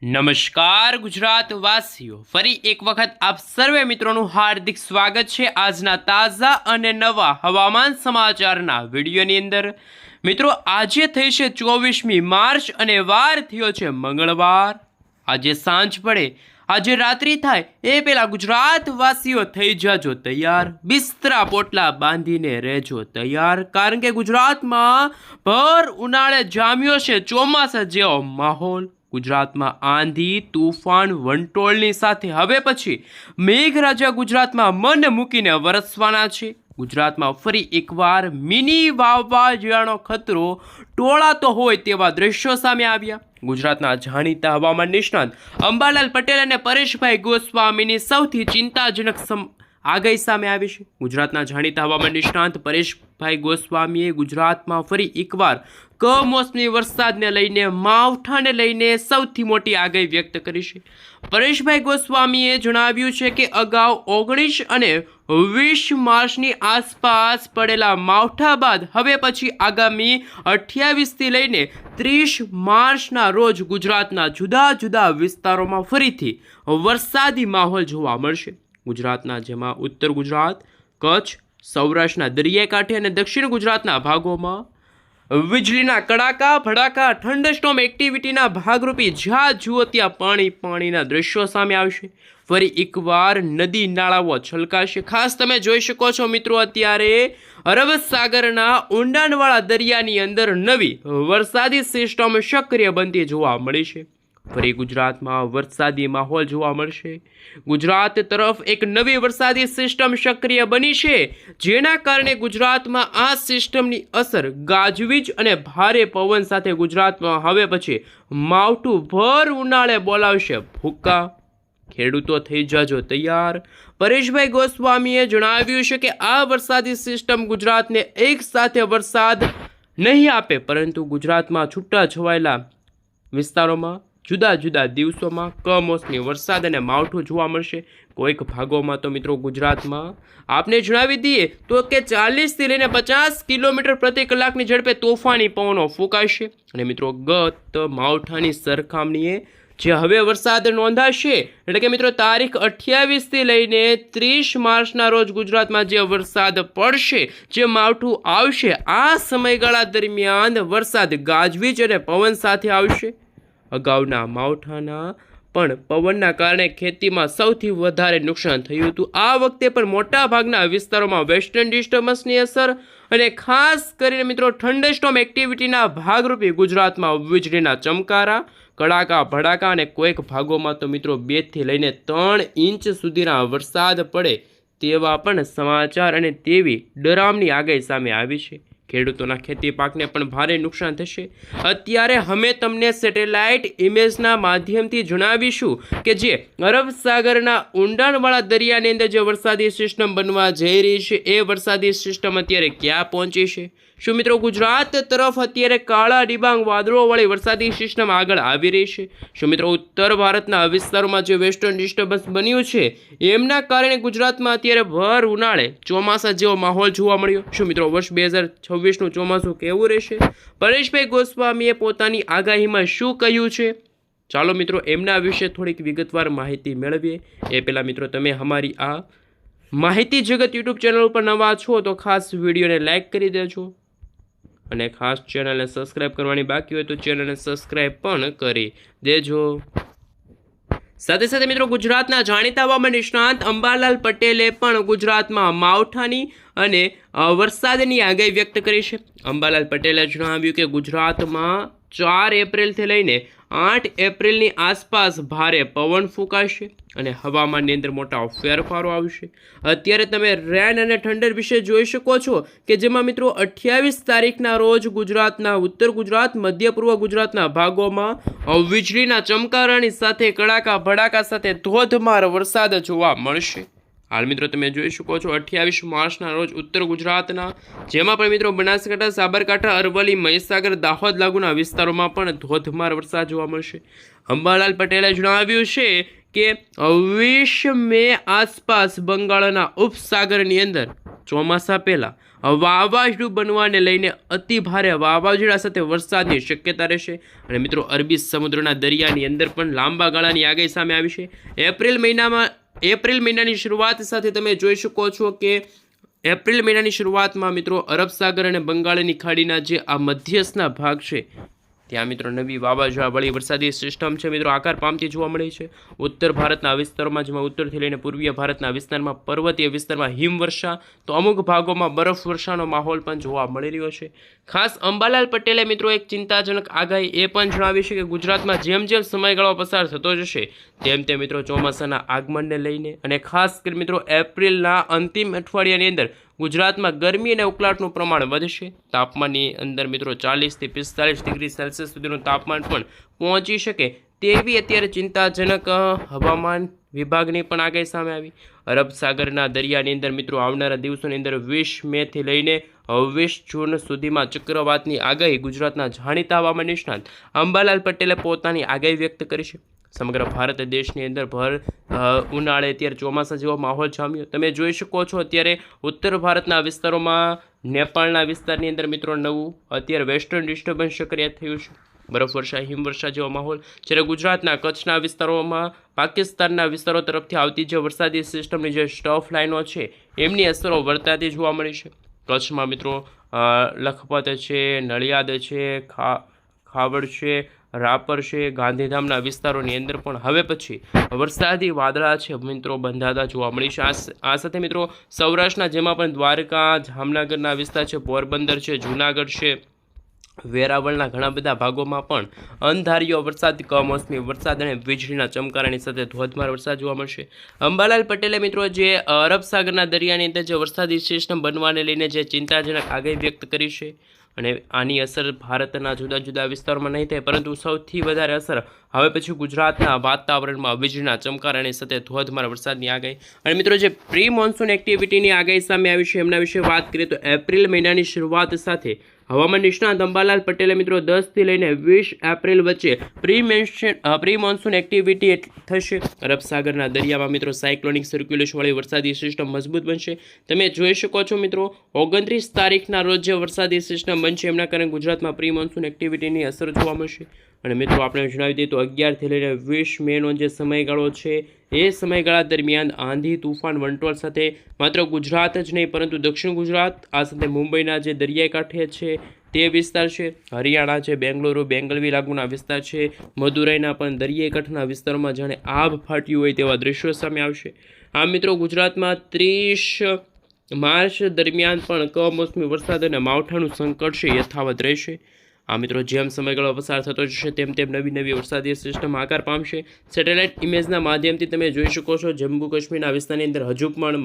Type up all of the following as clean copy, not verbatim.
નમસ્કાર ગુજરાત વાસીઓ, ફરી એક વખત આપ સર્વે મિત્રોનું હાર્દિક સ્વાગત છે આજના તાજા અને નવા હવામાન સમાચારના વિડીયોની અંદર। મિત્રો, આજે થઈ છે 24મી માર્ચ અને વાર થયો છે મંગળવાર। આજે સાંજ પડે, આજે રાત્રિ થાય એ પહેલા ગુજરાત વાસીઓ થઈ જાજો તૈયાર, બિસ્તરા પોટલા બાંધીને રહેજો તૈયાર, કારણ કે ગુજરાતમાં ભર ઉનાળે જામ્યો છે ચોમાસા જેવો માહોલ। ગુજરાતમાં આંધી, તૂફાન, વંટોળની સાથે હવે પછી મેઘરાજા ગુજરાતમાં મન મૂકીને વરસવાના છે। ગુજરાતમાં ફરી એકવાર મિની વાવાઝોડાનો ખતરો ટોળાતો હોય તેવા દ્રશ્યો સામે આવ્યા। ગુજરાતના જાણીતા હવામાન નિષ્ણાત અંબાલાલ પટેલ અને પરેશભાઈ ગોસ્વામીની સૌથી ચિંતાજનક આગાહી સામે આવી છે। ગુજરાતના જાણીતા હવામાન નિષ્ણાત પરેશભાઈ ગોસ્વામીએ ગુજરાતમાં ફરી એકવાર કમોસમી વરસાદને લઈને, માવઠાને લઈને સૌથી મોટી આગાહી વ્યક્ત કરી છે। પરેશભાઈ ગોસ્વામીએ જણાવ્યું છે કે અગાઉ 19 અને 20 માર્ચની આસપાસ પડેલા માવઠા બાદ હવે પછી આગામી 28થી લઈને 30 માર્ચના રોજ ગુજરાતના જુદા જુદા વિસ્તારોમાં ફરીથી વરસાદી માહોલ જોવા મળશે। ગુજરાતના જેમાં ઉત્તર ગુજરાત, કચ્છ, સૌરાષ્ટ્રના દરિયાઈ કાંઠે અને દક્ષિણ ગુજરાતના ભાગોમાં વીજળીના કડાકા ભડાકા, થંડરસ્ટોર્મ એક્ટિવિટીના ભાગરૂપે જ્યાં જુઓ ત્યાં પાણીના દ્રશ્યો સામે આવશે। ફરી એકવાર નદી નાળાઓ છલકાશે। ખાસ તમે જોઈ શકો છો મિત્રો, અત્યારે અરબ સાગરના ઊંડાણવાળા દરિયાની અંદર નવી વરસાદી સિસ્ટમ સક્રિય બનતી જોવા મળી છે। ફરી ગુજરાતમાં વરસાદી માહોલ જોવા મળશે। ગુજરાત તરફ એક નવી વરસાદી સિસ્ટમ સક્રિય બની છે, જેના કારણે ગુજરાતમાં આ સિસ્ટમની અસર ગાજવીજ અને ભારે પવન સાથે ગુજરાતમાં હવે પછી માવઠું ભર ઉનાળે બોલાવશે ભૂક્કા। ખેડૂતો થઈ જાજો તૈયાર। પરેશભાઈ ગોસ્વામીએ જણાવ્યું છે કે આ વરસાદી સિસ્ટમ ગુજરાતને એક સાથે વરસાદ નહીં આપે, પરંતુ ગુજરાતમાં છૂટા છવાયેલા વિસ્તારોમાં જુદા જુદા દિવસોમાં કમોસમી વરસાદ અને માવઠું જોવા મળશે। કોઈક ભાગોમાં તો મિત્રો ગુજરાતમાં આપને જણાવી દઈએ તો કે 40થી લઈને 50 કિલોમીટર પ્રતિ કલાકની ઝડપે તોફાની પવનો ફૂંકાશે। અને મિત્રો, ગત માવઠાની સરખામણીએ જે હવે વરસાદ નોંધાશે, એટલે કે મિત્રો તારીખ 28થી લઈને 30 માર્ચના રોજ ગુજરાતમાં જે વરસાદ પડશે, જે માવઠું આવશે, આ સમયગાળા દરમિયાન વરસાદ ગાજવીજ અને પવન સાથે આવશે। અગાઉના માવઠાના પણ પવનના કારણે ખેતીમાં સૌથી વધારે નુકસાન થયું હતું। આ વખતે પણ મોટા ભાગના વિસ્તારોમાં વેસ્ટર્ન ડિસ્ટર્બન્સની અસર અને ખાસ કરીને મિત્રો થંડરસ્ટોર્મ એક્ટિવિટીના ભાગરૂપે ગુજરાતમાં વીજળીના ચમકારા, કડાકા ભડાકા અને કોઈક ભાગોમાં તો મિત્રો 2થી લઈને 3 ઇંચ સુધીના વરસાદ પડે તેવા પણ સમાચાર અને તેવી ડરામણી આગાહી સામે આવી છે। ખેડૂતોના ખેતી પાકને પણ ભારે નુકસાન થશે। અત્યારે અમે તમને સેટેલાઇટ ઇમેજના માધ્યમથી જણાવીશું કે જે અરબ સાગરના ઊંડાણવાળા દરિયાની અંદર જે વરસાદી સિસ્ટમ બનવા જઈ રહી છે, એ વરસાદી સિસ્ટમ અત્યારે ક્યાં પહોંચી છે। શું મિત્રો ગુજરાત તરફ અત્યારે કાળા ડિબાંગ વાદળોવાળી વરસાદી સિસ્ટમ આગળ આવી રહી છે? શું મિત્રો ઉત્તર ભારતના વિસ્તારોમાં જે વેસ્ટર્ન ડિસ્ટર્બન્સ બન્યું છે, એમના કારણે ગુજરાતમાં અત્યારે ભર ઉનાળે ચોમાસા જેવો માહોલ જોવા મળ્યો? શું મિત્રો વર્ષ 2026નું ચોમાસું કેવું રહેશે? પરેશભાઈ ગોસ્વામીએ પોતાની આગાહીમાં શું કહ્યું છે? ચાલો મિત્રો એમના વિશે થોડીક વિગતવાર માહિતી મેળવીએ। એ પહેલાં મિત્રો, તમે અમારી આ માહિતી જગત યુટ્યુબ ચેનલ ઉપર નવા છો તો ખાસ વિડીયોને લાઇક કરી દેજો, અને ખાસ ચેનલને સબસ્ક્રાઈબ કરવાની બાકી હોય તો ચેનલને સબસ્ક્રાઈબ પણ કરી દેજો। સાથે સાથે મિત્રો, ગુજરાતના જાણીતા હવામાન નિષ્ણાત અંબાલાલ પટેલે પણ ગુજરાતમાં માવઠાની અને વરસાદની આગાહી વ્યક્ત કરી છે। અંબાલાલ પટેલે જણાવ્યું કે ગુજરાતમાં 4 એપ્રિલથી લઈને 8 એપ્રિલની આસપાસ ભારે પવન ફૂંકાશે અને હવામાનની અંદર મોટા ફેરફારો આવશે। અત્યારે તમે રેન અને ઠંડર વિશે જોઈ શકો છો કે જેમાં મિત્રો 28 તારીખના રોજ ગુજરાતના ઉત્તર ગુજરાત, મધ્ય પૂર્વ ગુજરાતના ભાગોમાં વીજળીના ચમકારાની સાથે કડાકા ભડાકા સાથે ધોધમાર વરસાદ જોવા મળશે। હાલ મિત્રો તમે જોઈ શકો છો 28 માર્ચના રોજ ઉત્તર ગુજરાતના જેમાં પણ મિત્રો બનાસકાંઠા, સાબરકાંઠા, અરવલ્લી, મહીસાગર, દાહોદ લાગુના વિસ્તારોમાં પણ ધોધમાર વરસાદ જોવા મળશે। અંબાલાલ પટેલે જણાવ્યું છે કે 20 મે આસપાસ બંગાળના ઉપસાગરની અંદર ચોમાસા પહેલાં વાવાઝોડું બનવાને લઈને અતિ ભારે વાવાઝોડા સાથે વરસાદની શક્યતા રહેશે અને મિત્રો અરબી સમુદ્રના દરિયાની અંદર પણ લાંબા ગાળાની આગાહી સામે આવી છે. એપ્રિલ મહિનાની શરૂઆત સાથે તમે જોઈ શકો છો કે એપ્રિલ મહિનાની શરૂઆતમાં મિત્રો અરબ સાગર અને બંગાળની ખાડીના જે આ મધ્યસ્થના ભાગ છે ત્યાં મિત્રો નવી વાવાઝોડાવાળી વરસાદી સિસ્ટમ છે મિત્રો આકાર પામતી જોવા મળી છે. ઉત્તર ભારતના વિસ્તારોમાં જેમાં ઉત્તરથી લઈને પૂર્વીય ભારતના વિસ્તારમાં પર્વતીય વિસ્તારમાં હિમવર્ષા તો અમુક ભાગોમાં બરફવર્ષાનો માહોલ પણ જોવા મળી રહ્યો છે. ખાસ અંબાલાલ પટેલે મિત્રો એક ચિંતાજનક આગાહી એ પણ જણાવી છે કે ગુજરાતમાં જેમ જેમ સમયગાળો પસાર થતો જશે તેમ તેમ મિત્રો ચોમાસાના આગમનને લઈને અને ખાસ કરી મિત્રો એપ્રિલના અંતિમ અઠવાડિયાની અંદર ગુજરાતમાં ગરમી અને ઉકળાટનું પ્રમાણ વધશે. તાપમાનની અંદર મિત્રો 40 થી 45 ડિગ્રી સેલ્સિયસ સુધીનું તાપમાન પણ પહોંચી શકે તેવી અત્યારે ચિંતાજનક હવામાન વિભાગની પણ આગાહી સામે આવી. અરબ સાગરના દરિયાની અંદર મિત્રો આવનારા દિવસોની અંદર 20 મેથી લઈને 20 જૂન સુધીમાં ચક્રવાતની આગાહી ગુજરાતના જાણીતા હવામાન નિષ્ણાત અંબાલાલ પટેલે પોતાની આગાહી વ્યક્ત કરી છે. સમગ્ર ભારત દેશની અંદર ભર ઉનાળે અત્યારે ચોમાસા જેવો માહોલ જામ્યો. તમે જોઈ શકો છો અત્યારે ઉત્તર ભારતના વિસ્તારોમાં નેપાળના વિસ્તારની અંદર મિત્રો નવું અત્યારે વેસ્ટર્ન ડિસ્ટર્બન્સ સક્રિય થયું છે. બરફવર્ષા હિમવર્ષા જેવો માહોલ. જ્યારે ગુજરાતના કચ્છના વિસ્તારોમાં પાકિસ્તાનના વિસ્તારો તરફથી આવતી જે વરસાદી સિસ્ટમની જે સ્ટફ લાઈનો છે એમની અસરો વર્તાતી જોવા મળી છે. કચ્છમાં મિત્રો લખપત છે, નડિયાદ છે, ખાવડ છે, રાપર છે, ગાંધીધામના વિસ્તારોની અંદર પણ હવે પછી વરસાદી વાદળા છે મિત્રો બંધાતા જોવા મળી છે. આ સાથે મિત્રો સૌરાષ્ટ્રના જેમાં પણ દ્વારકા, જામનગરના વિસ્તાર છે, પોરબંદર છે, જૂનાગઢ છે, વેરાવળના ઘણા બધા ભાગોમાં પણ અંધારિયો વરસાદ, કમોસમી વરસાદ અને વીજળીના ચમકારાની સાથે ધોધમાર વરસાદ જોવા મળશે. અંબાલાલ પટેલે મિત્રો જે અરબ સાગરના દરિયાની અંદર જે વરસાદી સિસ્ટમ બનવાને લઈને જે ચિંતાજનક આગાહી વ્યક્ત કરી છે અને આની અસર ભારતના જુદા જુદા વિસ્તારોમાં નહીં થાય પરંતુ સૌથી વધારે અસર હવે પછી ગુજરાતના વાતાવરણમાં વીજળીના ચમકારાની સાથે ધોધમાર વરસાદની આગાહી. અને મિત્રો જે પ્રી મોન્સૂન એક્ટિવિટીની આગાહી સામે આવી છે એમના વિશે વાત કરીએ તો એપ્રિલ મહિનાની શરૂઆત સાથે હવામાન નિષ્ણાત અંબાલાલ પટેલે મિત્રો 10 થી લઈને 20 એપ્રિલ વચ્ચે પ્રી મોન્સૂન એક્ટિવિટી થશે. અરબ સાગરના દરિયામાં મિત્રો સાયક્લોનિક સર્ક્યુલેશનવાળી વરસાદી સિસ્ટમ મજબૂત બનશે. તમે જોઈ શકો છો મિત્રો 29 તારીખના રોજ જે વરસાદી સિસ્ટમ બનશે એમના કારણે ગુજરાતમાં પ્રી મોન્સૂન એક્ટિવિટીની અસર જોવા મળશે. અને મિત્રો આપણે જણાવી દઈએ તો 11 થી લઈને 20 મેનો જે સમયગાળો છે એ સમયગાળા દરમિયાન આંધી, તુફાન, વંટોળ સાથે માત્ર ગુજરાત જ નહીં પરંતુ દક્ષિણ ગુજરાત, આ સાથે મુંબઈના જે દરિયાઈ કાંઠે છે તે વિસ્તાર છે, હરિયાણા છે, બેંગલુરુ, બેંગલવી લાગુના વિસ્તાર છે, મદુરાઈના પણ દરિયાઈ કાંઠાના વિસ્તારોમાં જાણે આભ ફાટ્યું હોય તેવા દ્રશ્યો સામે આવશે. આ મિત્રો ગુજરાતમાં 30 માર્ચ દરમિયાન પણ કમોસમી વરસાદ અને માવઠાનું સંકટ છે યથાવત રહેશે. આ મિત્રો જેમ સમયગાળો પસાર થતો જશે તેમ તેમ નવી વરસાદી સિસ્ટમ આકાર પામશે. સેટેલાઇટ ઇમેજના માધ્યમથી તમે જોઈ શકો છો જમ્મુ કાશ્મીરના વિસ્તારની અંદર હજુ પણ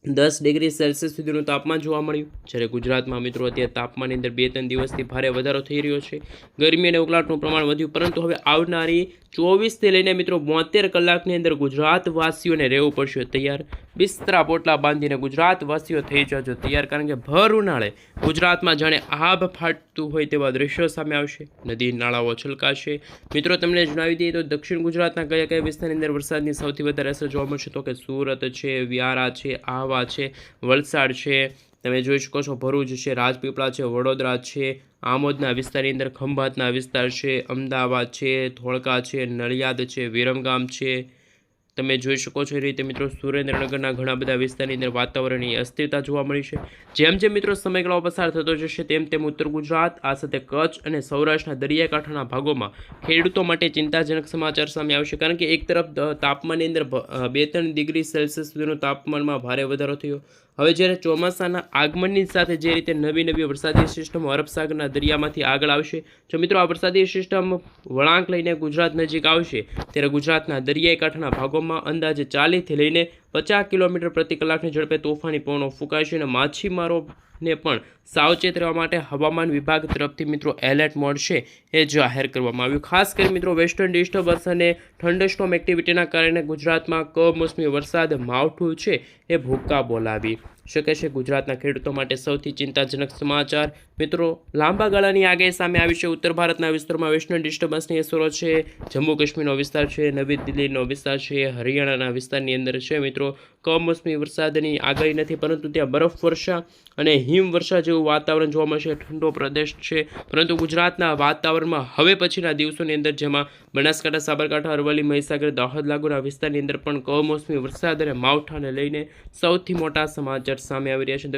-10 ડિગ્રી સેલ્સિયસ સુધીનું તાપમાન જોવા મળ્યું. જ્યારે ગુજરાતમાં મિત્રો અત્યારે તાપમાનની અંદર 2-3 દિવસથી ભારે વધારો થઈ રહ્યો છે. ગરમી અને ઉકળાટનું પ્રમાણ વધ્યું પરંતુ હવે આવનારી 24 થી લઈને મિત્રો 72 કલાકની અંદર ગુજરાતવાસીઓને રહેવું પડશે તૈયાર. બિસ્તરા પોટલા બાંધીને ગુજરાતવાસીઓ થઈ જજો તૈયાર, કારણ કે ભર ઉનાળે ગુજરાતમાં જાણે આભ ફાટતું હોય તેવા દ્રશ્યો સામે આવશે. નદી નાળાઓ છલકાશે. મિત્રો તમને જણાવી દઈએ તો દક્ષિણ ગુજરાતના કયા વિસ્તારની અંદર વરસાદની સૌથી વધારે અસર જોવા મળશે તો કે સુરત છે, વ્યારા છે, આહવા છે, વલસાડ છે, તમે જોઈ શકો છો ભરૂચ છે, રાજપીપળા છે, વડોદરા છે, આમોદના વિસ્તારની અંદર ખંભાતના વિસ્તાર છે, અમદાવાદ છે, ધોળકા છે, નડિયાદ છે, વિરમગામ છે, તમે જોઈ શકો છો એ રીતે મિત્રો સુરેન્દ્રનગરના ઘણા બધા વિસ્તારની અંદર વાતાવરણની અસ્થિરતા જોવા મળી છે. જેમ જેમ મિત્રો સમયગાળો પસાર થતો જશે તેમ તેમ ઉત્તર ગુજરાત, આ સાથે કચ્છ અને સૌરાષ્ટ્રના દરિયાકાંઠાના ભાગોમાં ખેડૂતો માટે ચિંતાજનક સમાચાર સામે આવશે, કારણ કે એક તરફ તાપમાનની અંદર 2-3 ડિગ્રી સેલ્સિયસ સુધીનો તાપમાનમાં ભારે વધારો થયો. હવે જ્યારે ચોમાસાના આગમનની સાથે જે રીતે નવી વરસાદી સિસ્ટમો અરબ સાગરના દરિયામાંથી આગળ આવશે, જો મિત્રો આ વરસાદી સિસ્ટમ વળાંક લઈને ગુજરાત નજીક આવશે ત્યારે ગુજરાતના દરિયાઈ કાંઠાના ભાગોમાં અંદાજે 40 થી લઈને 50 કિલોમીટર પ્રતિ કલાકની ઝડપે તોફાની પવનો ફૂંકાશે અને માછીમારોને પણ સાવચેત રહેવા માટે હવામાન વિભાગ તરફથી મિત્રો એલર્ટ મોડ છે એ જાહેર કરવામાં આવ્યું. ખાસ કરી મિત્રો વેસ્ટર્ન ડિસ્ટર્બન્સ અને થંડરસ્ટોર્મ એક્ટિવિટીના કારણે ગુજરાતમાં કમોસમી વરસાદ માવઠું છે એ ભૂક્કા બોલાવી. શકે છે ગુજરાતના ખેડૂતો માટે સૌથી ચિંતાજનક સમાચાર મિત્રો લાંબા ગાળાની આગાહી સામે આવી છે. ઉત્તર ભારતના વિસ્તારોમાં વેસ્ટર્ન ડિસ્ટર્બન્સની અસરો છે. જમ્મુ કાશ્મીરનો વિસ્તાર છે, નવી દિલ્હીનો વિસ્તાર છે, હરિયાણાના વિસ્તારની અંદર છે મિત્રો કમોસમી વરસાદની આગાહી નથી, પરંતુ ત્યાં બરફવર્ષા અને હિમવર્ષા જેવું વાતાવરણ જોવા મળશે. ઠંડો પ્રદેશ છે, પરંતુ ગુજરાતના વાતાવરણમાં હવે પછીના દિવસોની અંદર જેમાં બનાસકાંઠા, સાબરકાંઠા, અરવલ્લી, મહીસાગર, દાહોદ લાગુના વિસ્તારની અંદર પણ કમોસમી વરસાદ અને માવઠાને લઈને સૌથી મોટા સમાચાર સામે આવી રહ્યા છે.